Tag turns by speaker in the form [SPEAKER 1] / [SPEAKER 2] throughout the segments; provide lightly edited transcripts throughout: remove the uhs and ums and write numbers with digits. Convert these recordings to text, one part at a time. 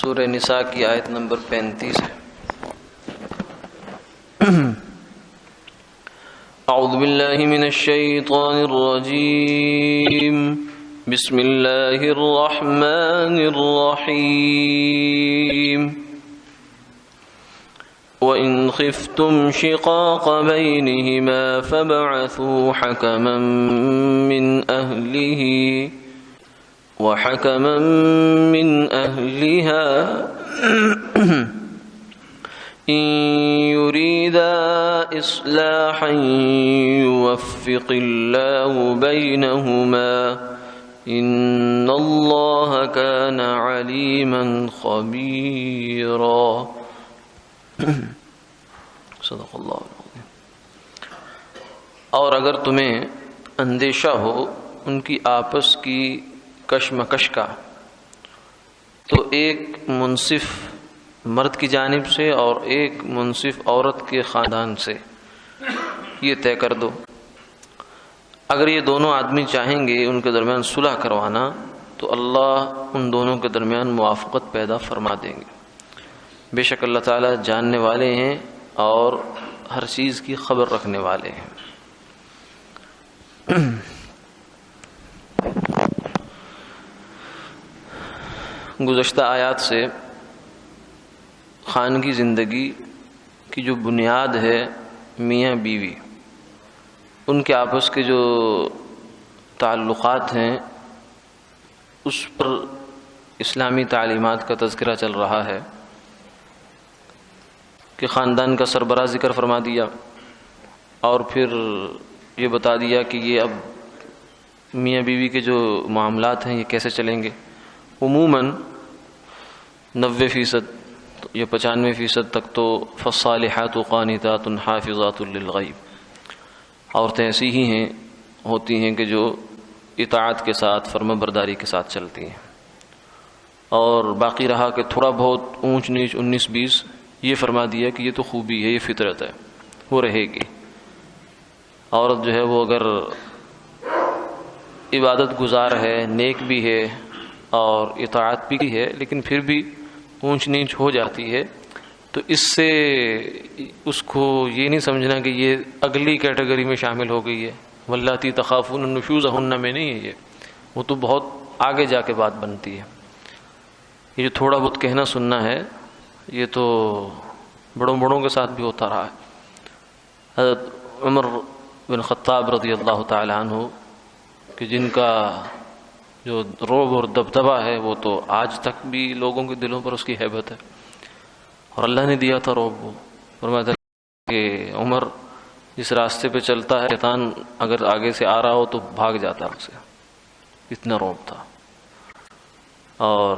[SPEAKER 1] سورہ نساء کی آیت نمبر 35 ہے۔ اعوذ باللہ من الشیطان الرجیم، بسم اللہ الرحمن الرحیم۔ وَإِنْ خِفْتُمْ شِقَاقَ بَيْنِهِمَا فَابْعَثُوا حَكَمًا مِّنْ أَهْلِهِ وَحَكَمًا مِّنْ أَهْلِهَا إِنْ يُرِيدَا إِصْلَاحًا يُوَفِّقِ اللَّهُ بَيْنَهُمَا إِنَّ اللَّهَ كَانَ عَلِيمًا خَبِيرًا۔ صدق اللہ العظیم۔ اور اگر تمہیں اندیشہ ہو ان کی آپس کی کشمکش کا تو ایک منصف مرد کی جانب سے اور ایک منصف عورت کے خاندان سے یہ طے کر دو۔ اگر یہ دونوں آدمی چاہیں گے ان کے درمیان صلح کروانا تو اللہ ان دونوں کے درمیان موافقت پیدا فرما دیں گے۔ بے شک اللہ تعالیٰ جاننے والے ہیں اور ہر چیز کی خبر رکھنے والے ہیں۔ گزشتہ آیات سے خانگی زندگی کی جو بنیاد ہے میاں بیوی، ان کے آپس کے جو تعلقات ہیں اس پر اسلامی تعلیمات کا تذکرہ چل رہا ہے کہ خاندان کا سربراہ ذکر فرما دیا اور پھر یہ بتا دیا کہ یہ اب میاں بیوی کے جو معاملات ہیں یہ کیسے چلیں گے۔ عموماً 90% یا 95% تک تو فالصالحات قانتات حافظات للغیب، عورتیں ایسی ہی ہیں ہوتی ہیں کہ جو اطاعت کے ساتھ فرما برداری کے ساتھ چلتی ہیں، اور باقی رہا کہ تھوڑا بہت اونچ نیچ 19-20 یہ فرما دیا کہ یہ تو خوبی ہے، یہ فطرت ہے، وہ رہے گی۔ عورت جو ہے وہ اگر عبادت گزار ہے، نیک بھی ہے اور اطاعت بھی ہے، لیکن پھر بھی اونچ نیچ ہو جاتی ہے تو اس سے اس کو یہ نہیں سمجھنا کہ یہ اگلی کیٹیگری میں شامل ہو گئی ہے۔ واللاتی تخافون نشوزہن میں نہیں ہے، یہ وہ تو بہت آگے جا کے بات بنتی ہے۔ یہ جو تھوڑا بہت کہنا سننا ہے یہ تو بڑوں کے ساتھ بھی ہوتا رہا ہے۔ حضرت عمر بن خطاب رضی اللہ تعالی عنہ کہ جن کا جو رعب اور دبدبہ ہے وہ تو آج تک بھی لوگوں کے دلوں پر اس کی ہیبت ہے، اور اللہ نے دیا تھا رعب۔ وہ فرمایا کہ عمر جس راستے پہ چلتا ہے شیطان اگر آگے سے آ رہا ہو تو بھاگ جاتا ہے اسے، اتنا رعب تھا۔ اور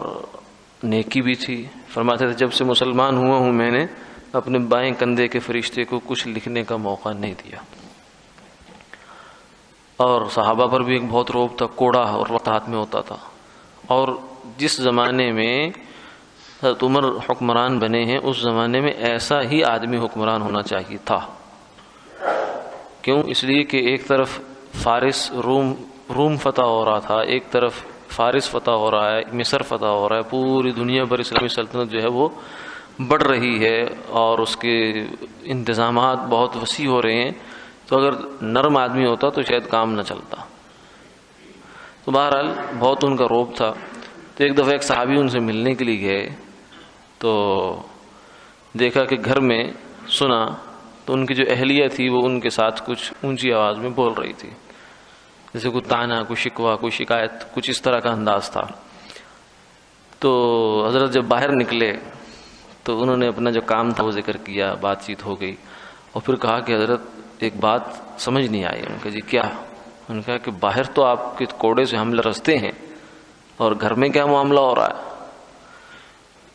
[SPEAKER 1] نیکی بھی تھی، فرماتے تھے جب سے مسلمان ہوا ہوں میں نے اپنے بائیں کندھے کے فرشتے کو کچھ لکھنے کا موقع نہیں دیا۔ اور صحابہ پر بھی ایک بہت رعب تھا، کوڑا اور وقت ہاتھ میں ہوتا تھا۔ اور جس زمانے میں حضرت عمر حکمران بنے ہیں اس زمانے میں ایسا ہی آدمی حکمران ہونا چاہیے تھا۔ کیوں؟ اس لیے کہ ایک طرف فارس روم فتح ہو رہا تھا، ایک طرف فارس فتح ہو رہا ہے، مصر فتح ہو رہا ہے، پوری دنیا پر اسلامی سلطنت جو ہے وہ بڑھ رہی ہے اور اس کے انتظامات بہت وسیع ہو رہے ہیں۔ تو اگر نرم آدمی ہوتا تو شاید کام نہ چلتا۔ تو بہرحال بہت ان کا رعب تھا۔ تو ایک دفعہ ایک صحابی ان سے ملنے کے لیے گئے تو دیکھا کہ گھر میں سنا تو ان کی جو اہلیہ تھی وہ ان کے ساتھ کچھ اونچی آواز میں بول رہی تھی، جیسے کوئی تانا، کوئی شکوہ، کوئی شکایت، کچھ اس طرح کا انداز تھا۔ تو حضرت جب باہر نکلے تو انہوں نے اپنا جو کام تھا وہ ذکر کیا، بات چیت ہو گئی، اور پھر کہا کہ حضرت ایک بات سمجھ نہیں آئی۔ ان کا جی کیا؟ ان کا کہ باہر تو آپ کے کوڑے سے ہم لرزتے ہیں اور گھر میں کیا معاملہ ہو رہا ہے؟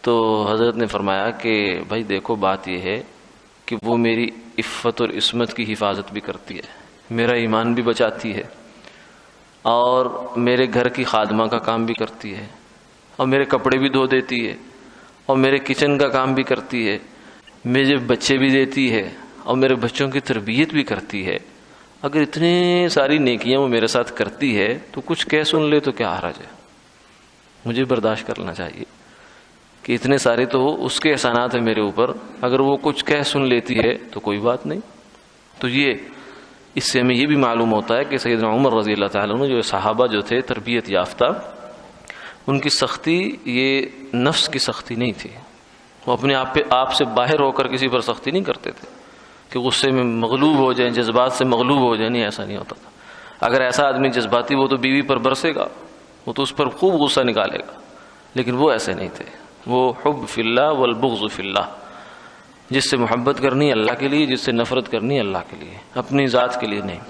[SPEAKER 1] تو حضرت نے فرمایا کہ بھائی دیکھو بات یہ ہے کہ وہ میری عفت اور عصمت کی حفاظت بھی کرتی ہے، میرا ایمان بھی بچاتی ہے، اور میرے گھر کی خادمہ کا کام بھی کرتی ہے، اور میرے کپڑے بھی دھو دیتی ہے، اور میرے کچن کا کام بھی کرتی ہے، مجھے بچے بھی دیتی ہے، اور میرے بچوں کی تربیت بھی کرتی ہے۔ اگر اتنے ساری نیکیاں وہ میرے ساتھ کرتی ہے تو کچھ کہہ سن لے تو کیا حرج ہے، مجھے برداشت کرنا چاہیے۔ کہ اتنے سارے تو اس کے احسانات ہیں میرے اوپر، اگر وہ کچھ کہہ سن لیتی ہے تو کوئی بات نہیں۔ تو یہ اس سے ہمیں یہ بھی معلوم ہوتا ہے کہ سیدنا عمر رضی اللہ تعالیٰ عنہ جو صحابہ جو تھے تربیت یافتہ، ان کی سختی یہ نفس کی سختی نہیں تھی، وہ اپنے آپ سے باہر ہو کر کسی پر سختی نہیں کرتے تھے کہ غصے میں مغلوب ہو جائیں، جذبات سے مغلوب ہو جائیں، نہیں، ایسا نہیں ہوتا تھا۔ اگر ایسا آدمی جذباتی وہ تو بیوی پر برسے گا، وہ تو اس پر خوب غصہ نکالے گا، لیکن وہ ایسے نہیں تھے۔ وہ حب فی اللہ والبغض فی اللہ، جس سے محبت کرنی اللہ کے لیے، جس سے نفرت کرنی اللہ کے لیے، اپنی ذات کے لیے نہیں۔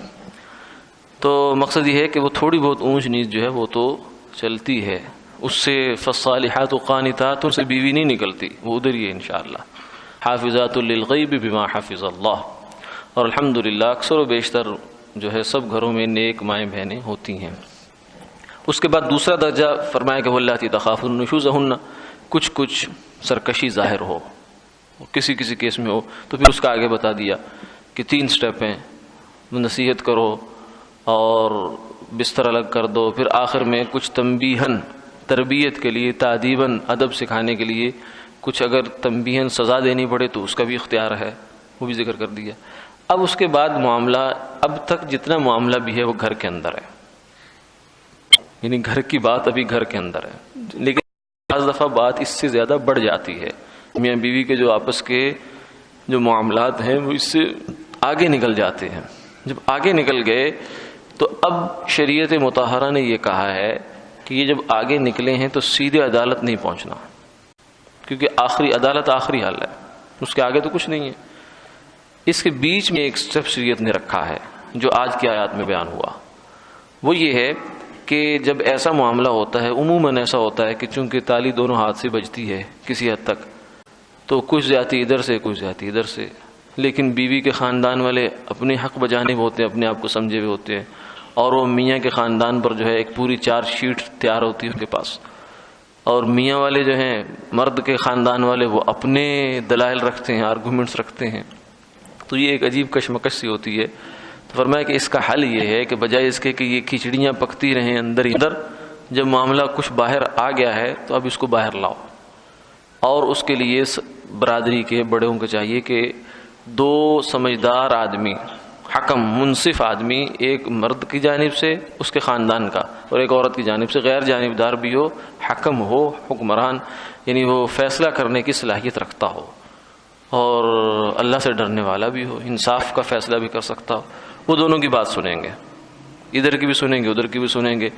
[SPEAKER 1] تو مقصد یہ ہے کہ وہ تھوڑی بہت اونچ نیچ جو ہے وہ تو چلتی ہے، اس سے فالصالحات قانتات سے بیوی نہیں نکلتی، وہ ادھر ہی ہے انشاءاللہ، حافظات للغیب بما حفظ اللہ۔ اور الحمدللہ اکثر و بیشتر جو ہے سب گھروں میں نیک مائیں بہنیں ہوتی ہیں۔ اس کے بعد دوسرا درجہ فرمایا کہ واللاتی تخافون نشوزہن، کچھ سرکشی ظاہر ہو، کسی کیس میں ہو، تو پھر اس کا آگے بتا دیا کہ 3 سٹیپ ہیں، نصیحت کرو اور بستر الگ کر دو، پھر آخر میں کچھ تنبیہن، تربیت کے لیے، تعدیباً، ادب سکھانے کے لیے کچھ اگر تنبیہن سزا دینی پڑے تو اس کا بھی اختیار ہے، وہ بھی ذکر کر دیا۔ اب اس کے بعد معاملہ، اب تک جتنا معاملہ بھی ہے وہ گھر کے اندر ہے، یعنی گھر کی بات ابھی گھر کے اندر ہے، لیکن بعض دفعہ بات اس سے زیادہ بڑھ جاتی ہے، میاں بیوی کے جو آپس کے جو معاملات ہیں وہ اس سے آگے نکل جاتے ہیں۔ جب آگے نکل گئے تو اب شریعت مطہرہ نے یہ کہا ہے کہ یہ جب آگے نکلے ہیں تو سیدھے عدالت نہیں پہنچنا، کیونکہ آخری عدالت آخری حل ہے، اس کے آگے تو کچھ نہیں ہے۔ اس کے بیچ میں ایک سٹیپ شریعت نے رکھا ہے جو آج کی آیات میں بیان ہوا، وہ یہ ہے کہ جب ایسا معاملہ ہوتا ہے، عموماً ایسا ہوتا ہے کہ چونکہ تالی دونوں ہاتھ سے بجتی ہے کسی حد تک، تو کچھ زیادتی ادھر سے کچھ زیادتی ادھر سے، لیکن بیوی کے خاندان والے اپنے حق بجانب ہوتے ہیں، اپنے آپ کو سمجھے ہوئے ہوتے ہیں، اور وہ میاں کے خاندان پر جو ہے ایک پوری 4 شیٹ تیار ہوتی ہے ان کے پاس، اور میاں والے جو ہیں، مرد کے خاندان والے، وہ اپنے دلائل رکھتے ہیں، آرگومنٹس رکھتے ہیں، تو یہ ایک عجیب کشمکش سی ہوتی ہے۔ تو فرمایا کہ اس کا حل یہ ہے کہ بجائے اس کے کہ یہ کھچڑیاں پکتی رہیں اندر ہی اندر، جب معاملہ کچھ باہر آ گیا ہے تو اب اس کو باہر لاؤ، اور اس کے لیے برادری کے بڑوں کو چاہیے کہ 2 سمجھدار آدمی، حکم منصف آدمی، ایک مرد کی جانب سے اس کے خاندان کا اور ایک عورت کی جانب سے، غیر جانبدار بھی ہو، حکم ہو، حکمران، یعنی وہ فیصلہ کرنے کی صلاحیت رکھتا ہو اور اللہ سے ڈرنے والا بھی ہو، انصاف کا فیصلہ بھی کر سکتا ہو، وہ دونوں کی بات سنیں گے، ادھر کی بھی سنیں گے ادھر کی بھی سنیں گے،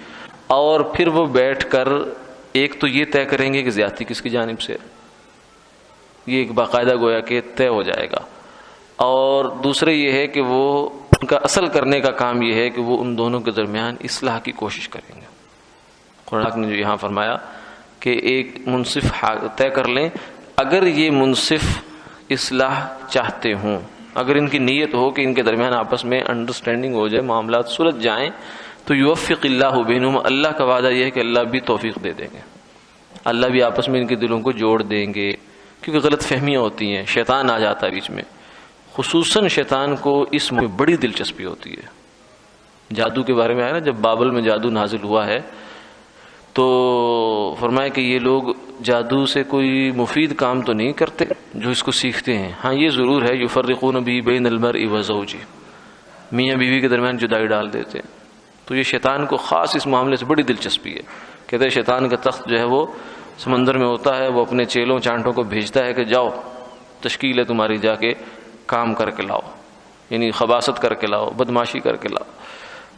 [SPEAKER 1] اور پھر وہ بیٹھ کر ایک تو یہ طے کریں گے کہ زیادتی کس کی جانب سے، یہ ایک باقاعدہ گویا کہ طے ہو جائے گا، اور دوسرے یہ ہے کہ وہ ان کا اصل کرنے کا کام یہ ہے کہ وہ ان دونوں کے درمیان اصلاح کی کوشش کریں گے۔ قرآن نے جو یہاں فرمایا کہ ایک منصف طے کر لیں، اگر یہ منصف اصلاح چاہتے ہوں، اگر ان کی نیت ہو کہ ان کے درمیان آپس میں انڈرسٹینڈنگ ہو جائے، معاملات سلجھ جائیں، تو یوفق اللہ بینہم، اللہ کا وعدہ یہ ہے کہ اللہ بھی توفیق دے دیں گے، اللہ بھی آپس میں ان کے دلوں کو جوڑ دیں گے، کیونکہ غلط فہمیاں ہوتی ہیں، شیطان آ جاتا ہے بیچ میں، خصوصاً شیطان کو اس میں بڑی دلچسپی ہوتی ہے۔ جادو کے بارے میں آیا نا، جب بابل میں جادو نازل ہوا ہے تو فرمایا کہ یہ لوگ جادو سے کوئی مفید کام تو نہیں کرتے جو اس کو سیکھتے ہیں، ہاں یہ ضرور ہے یفرقون بھی بین المرء وزوجہ، میاں بیوی کے درمیان جدائی ڈال دیتے ہیں۔ تو یہ شیطان کو خاص اس معاملے سے بڑی دلچسپی ہے، کہتے ہیں شیطان کا تخت جو ہے وہ سمندر میں ہوتا ہے، وہ اپنے چیلوں چانٹوں کو بھیجتا ہے کہ جاؤ تشکیل ہے تمہاری، جا کے کام کر کے لاؤ، یعنی خباثت کر کے لاؤ، بدماشی کر کے لاؤ۔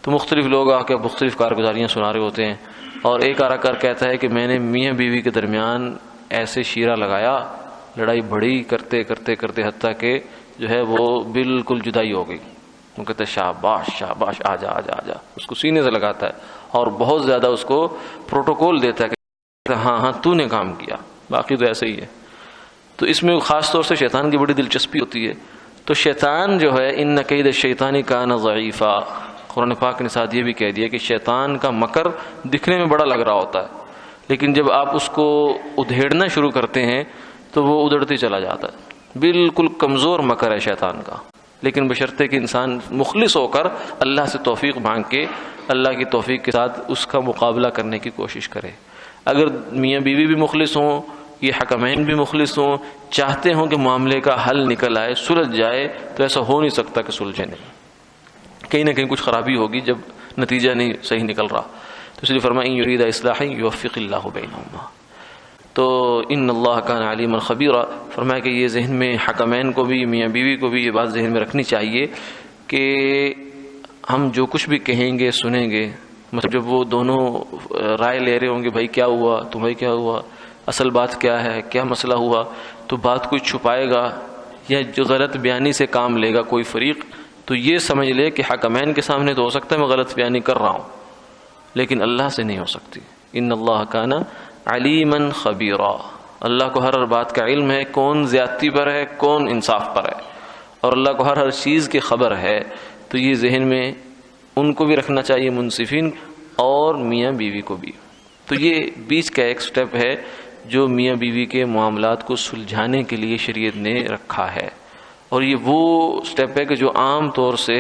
[SPEAKER 1] تو مختلف لوگ آ کے مختلف کارگزاریاں سنا رہے ہوتے ہیں، اور ایک آرا کر کہتا ہے کہ میں نے میاں بیوی کے درمیان ایسے شیرہ لگایا، لڑائی بڑی کرتے کرتے کرتے حتیٰ کہ جو ہے وہ بالکل جدائی ہو گئی۔ وہ کہتے ہیں شاباش شاباش، آجا آجا آجا، اس کو سینے سے لگاتا ہے اور بہت زیادہ اس کو پروٹوکول دیتا ہے کہ ہاں ہاں تو نے کام کیا، باقی تو ایسے ہی ہے۔ تو اس میں خاص طور سے شیطان کی بڑی دلچسپی ہوتی ہے۔ تو شیطان جو ہے ان کید الشیطان کان ضعیفا، قرآن پاک نے ساتھ یہ بھی کہہ دیا کہ شیطان کا مکر دکھنے میں بڑا لگ رہا ہوتا ہے، لیکن جب آپ اس کو ادھیڑنا شروع کرتے ہیں تو وہ ادھڑتے چلا جاتا ہے۔ بالکل کمزور مکر ہے شیطان کا، لیکن بشرطے کہ انسان مخلص ہو کر اللہ سے توفیق مانگ کے اللہ کی توفیق کے ساتھ اس کا مقابلہ کرنے کی کوشش کرے۔ اگر میاں بیوی بھی مخلص ہوں، یہ حکمین بھی مخلص ہوں، چاہتے ہوں کہ معاملے کا حل نکل آئے، سلجھ جائے، تو ایسا ہو نہیں سکتا کہ سلجھے نہیں، کہیں نہ کہیں کچھ خرابی ہوگی جب نتیجہ نہیں صحیح نکل رہا۔ تو اس لیے فرمایا ان یرید اصلاحا یوفق اللہ بینہما، تو ان اللہ کان علیما خبیرا، فرمایا کہ یہ ذہن میں حکمین کو بھی، میاں بیوی کو بھی یہ بات ذہن میں رکھنی چاہیے کہ ہم جو کچھ بھی کہیں گے سنیں گے، مطلب جب وہ دونوں رائے لے رہے ہوں گے بھائی کیا ہوا، تمہیں کیا ہوا، اصل بات کیا ہے، کیا مسئلہ ہوا، تو بات کوئی چھپائے گا یا جو غلط بیانی سے کام لے گا کوئی فریق، تو یہ سمجھ لے کہ حکمین کے سامنے تو ہو سکتا ہے میں غلط بیانی کر رہا ہوں، لیکن اللہ سے نہیں ہو سکتی۔ ان اللہ کان علیما خبیرا، اللہ کو ہر بات کا علم ہے، کون زیادتی پر ہے، کون انصاف پر ہے، اور اللہ کو ہر چیز کی خبر ہے۔ تو یہ ذہن میں ان کو بھی رکھنا چاہیے، منصفین اور میاں بیوی کو بھی۔ تو یہ بیچ کا ایک سٹیپ ہے جو میاں بیوی کے معاملات کو سلجھانے کے لیے شریعت نے رکھا ہے، اور یہ وہ سٹیپ ہے کہ جو عام طور سے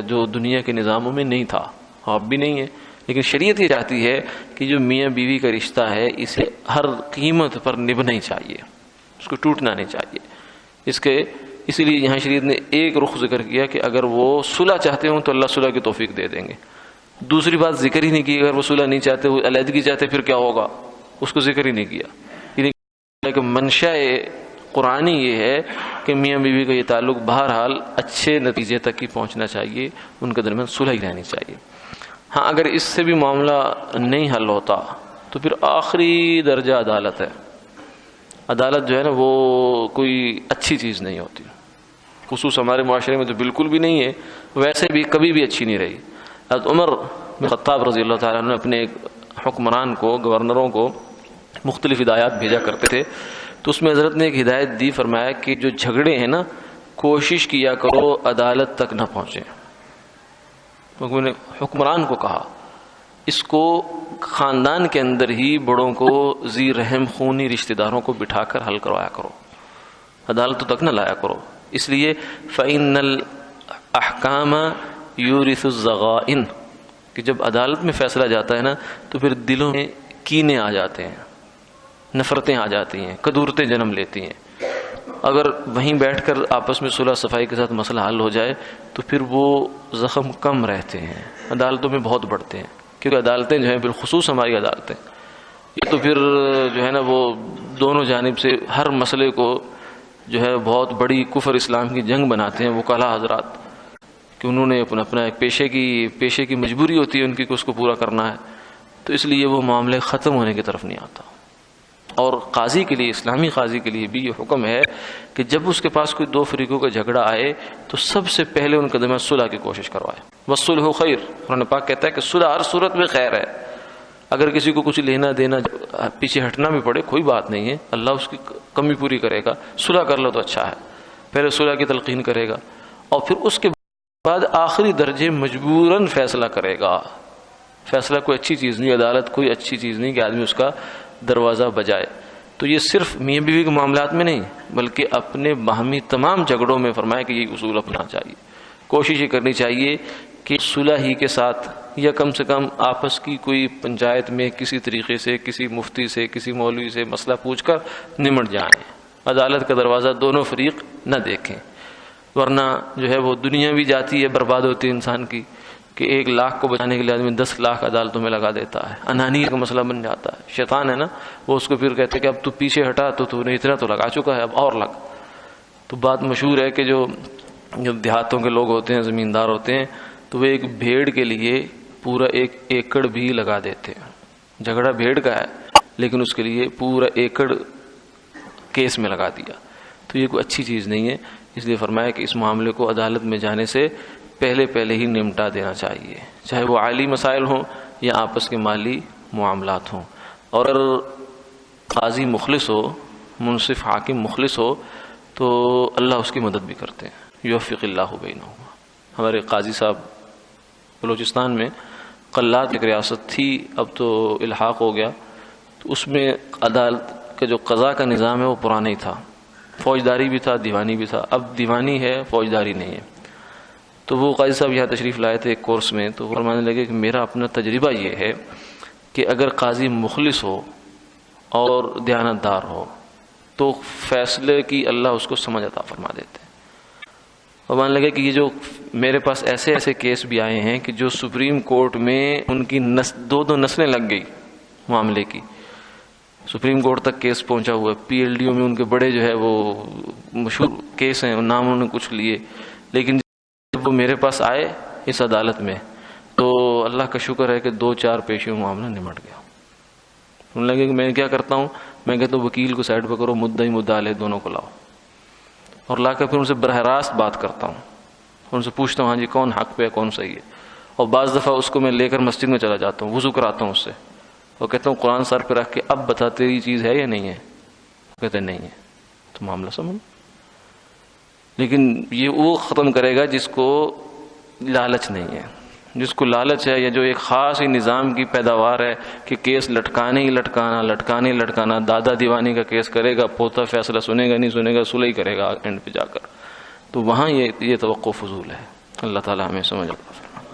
[SPEAKER 1] جو دنیا کے نظاموں میں نہیں تھا، اب بھی نہیں ہے، لیکن شریعت یہ چاہتی ہے کہ جو میاں بیوی کا رشتہ ہے اسے ہر قیمت پر نبھنا ہی چاہیے، اس کو ٹوٹنا نہیں چاہیے۔ اسی لیے یہاں شریعت نے ایک رخ ذکر کیا کہ اگر وہ صلح چاہتے ہوں تو اللہ صلح کی توفیق دے دیں گے، دوسری بات ذکر ہی نہیں کی، اگر وہ صلح نہیں چاہتے، وہ علیحدگی چاہتے پھر کیا ہوگا، اس کو ذکر ہی نہیں کیا۔ کہ منشاء قرآنی یہ ہے کہ میاں بیوی کا یہ تعلق بہرحال اچھے نتیجے تک ہی پہنچنا چاہیے، ان کے درمیان صلح ہی رہنی چاہیے۔ ہاں اگر اس سے بھی معاملہ نہیں حل ہوتا تو پھر آخری درجہ عدالت ہے۔ عدالت جو ہے نا وہ کوئی اچھی چیز نہیں ہوتی، خصوص ہمارے معاشرے میں تو بالکل بھی نہیں ہے، ویسے بھی کبھی بھی اچھی نہیں رہی۔ حضرت عمر بن خطاب رضی اللہ تعالیٰ عنہ نے اپنے حکمران کو، گورنروں کو مختلف ہدایات بھیجا کرتے تھے، تو اس میں حضرت نے ایک ہدایت دی، فرمایا کہ جو جھگڑے ہیں نا کوشش کیا کرو عدالت تک نہ پہنچیں۔ حکمران کو کہا اس کو خاندان کے اندر ہی بڑوں کو، ذی رحم خونی رشتہ داروں کو بٹھا کر حل کروایا کرو، عدالتوں تک نہ لایا کرو۔ اس لیے فَإِنَّ الْأَحْكَامَ يُورِثُ الزَّغَائِنَ، کہ جب عدالت میں فیصلہ جاتا ہے نا تو پھر دلوں میں کینے آ جاتے ہیں، نفرتیں آ جاتی ہیں، کدورتیں جنم لیتی ہیں۔ اگر وہیں بیٹھ کر آپس میں صلح صفائی کے ساتھ مسئلہ حل ہو جائے تو پھر وہ زخم کم رہتے ہیں، عدالتوں میں بہت بڑھتے ہیں، کیونکہ عدالتیں جو ہیں بالخصوص ہماری عدالتیں یہ تو پھر جو ہے نا وہ دونوں جانب سے ہر مسئلے کو جو ہے بہت بڑی کفر اسلام کی جنگ بناتے ہیں وکلاء حضرات، کہ انہوں نے اپنا ایک پیشے کی مجبوری ہوتی ہے ان کی کہ اس کو پورا کرنا ہے، تو اس لیے وہ معاملے ختم ہونے کی طرف نہیں آتا۔ اور قاضی کے لیے، اسلامی قاضی کے لیے بھی یہ حکم ہے کہ جب اس کے پاس کوئی دو فریقوں کا جھگڑا آئے تو سب سے پہلے ان کے درمیان صلح کی کوشش کروائے۔ والصلح خیر، قرآن پاک کہتا ہے کہ صلح ہر صورت میں خیر ہے، اگر کسی کو کچھ لینا دینا پیچھے ہٹنا بھی پڑے کوئی بات نہیں ہے، اللہ اس کی کمی پوری کرے گا، صلح کر لو تو اچھا ہے، پہلے صلح کی تلقین کرے گا اور پھر اس کے بعد آخری درجے مجبوراً فیصلہ کرے گا۔ فیصلہ کوئی اچھی چیز نہیں، عدالت کوئی اچھی چیز نہیں کہ آدمی اس کا دروازہ بجائے۔ تو یہ صرف میاں بیوی کے معاملات میں نہیں بلکہ اپنے باہمی تمام جھگڑوں میں فرمایا کہ یہ اصول اپنا چاہیے، کوشش یہ کرنی چاہیے کہ صلح ہی کے ساتھ یا کم سے کم آپس کی کوئی پنچایت میں کسی طریقے سے کسی مفتی سے کسی مولوی سے مسئلہ پوچھ کر نمٹ جائیں، عدالت کا دروازہ دونوں فریق نہ دیکھیں، ورنہ جو ہے وہ دنیا بھی جاتی ہے، برباد ہوتی ہے انسان کی، کہ 1 لاکھ کو بچانے کے لیے آدمی 10 لاکھ عدالتوں میں لگا دیتا ہے، انانیت کا مسئلہ بن جاتا ہے، شیطان ہے نا وہ اس کو پھر کہتے ہیں کہ اب تو پیچھے ہٹا تو نے اتنا تو لگا چکا ہے اب اور لگ۔ تو بات مشہور ہے کہ جو دیہاتوں کے لوگ ہوتے ہیں، زمیندار ہوتے ہیں، تو وہ ایک بھیڑ کے لیے پورا 1 ایکڑ بھی لگا دیتے ہیں، جھگڑا بھیڑ کا ہے لیکن اس کے لیے پورا ایکڑ کیس میں لگا دیا، تو یہ کوئی اچھی چیز نہیں ہے۔ اس لیے فرمایا کہ اس معاملے کو عدالت میں جانے سے پہلے ہی نمٹا دینا چاہیے، چاہے وہ عالی مسائل ہوں یا آپس کے مالی معاملات ہوں۔ اور اگر قاضی مخلص ہو، منصف حاکم مخلص ہو تو اللہ اس کی مدد بھی کرتے ہیں، یوفق اللہ بینہما۔ ہمارے قاضی صاحب بلوچستان میں قلات ایک ریاست تھی، اب تو الحاق ہو گیا، تو اس میں عدالت کا جو قضاء کا نظام ہے وہ پرانا ہی تھا، فوجداری بھی تھا دیوانی بھی تھا، اب دیوانی ہے فوجداری نہیں ہے۔ تو وہ قاضی صاحب یہاں تشریف لائے تھے ایک کورس میں، تو فرمانے لگے کہ میرا اپنا تجربہ یہ ہے کہ اگر قاضی مخلص ہو اور دیانتدار ہو تو فیصلے کی اللہ اس کو سمجھ عطا فرما دیتے ہیں۔ اور مان لگے کہ یہ جو میرے پاس ایسے ایسے کیس بھی آئے ہیں کہ جو سپریم کورٹ میں ان کی دو نسلیں لگ گئی معاملے کی، سپریم کورٹ تک کیس پہنچا ہوا ہے، پی ایل ڈی او میں ان کے بڑے جو ہے وہ مشہور کیس ہیں، نام انہوں نے کچھ لیے، لیکن جب وہ میرے پاس آئے اس عدالت میں تو اللہ کا شکر ہے کہ 2-4 پیشیوں معاملہ نمٹ گیا۔ انہوں نے لگے کہ میں کیا کرتا ہوں، میں کہتا ہوں وکیل کو سائڈ پہ کرو، مدعی مدعا علیہ دونوں کو لاؤ، اور لا کر پھر ان سے براہ راست بات کرتا ہوں، ان سے پوچھتا ہوں ہاں جی کون حق پہ ہے کون صحیح ہے، اور بعض دفعہ اس کو میں لے کر مسجد میں چلا جاتا ہوں، وضو کراتا ہوں اس سے، اور کہتا ہوں قرآن سر پہ رکھ کے اب بتا تیری چیز ہے یا نہیں ہے، کہتے نہیں ہے، تو معاملہ سمجھ۔ لیکن یہ وہ ختم کرے گا جس کو لالچ نہیں ہے، جس کو لالچ ہے، یا جو ایک خاص ہی نظام کی پیداوار ہے کہ کیس لٹکانے ہی لٹکانا، دادا دیوانی کا کیس کرے گا، پوتا فیصلہ سنے گا نہیں سنے گا، صلح ہی کرے گا اینڈ پہ جا کر، تو وہاں یہ توقع فضول ہے۔ اللہ تعالیٰ ہمیں سمجھ عطا فرمائے۔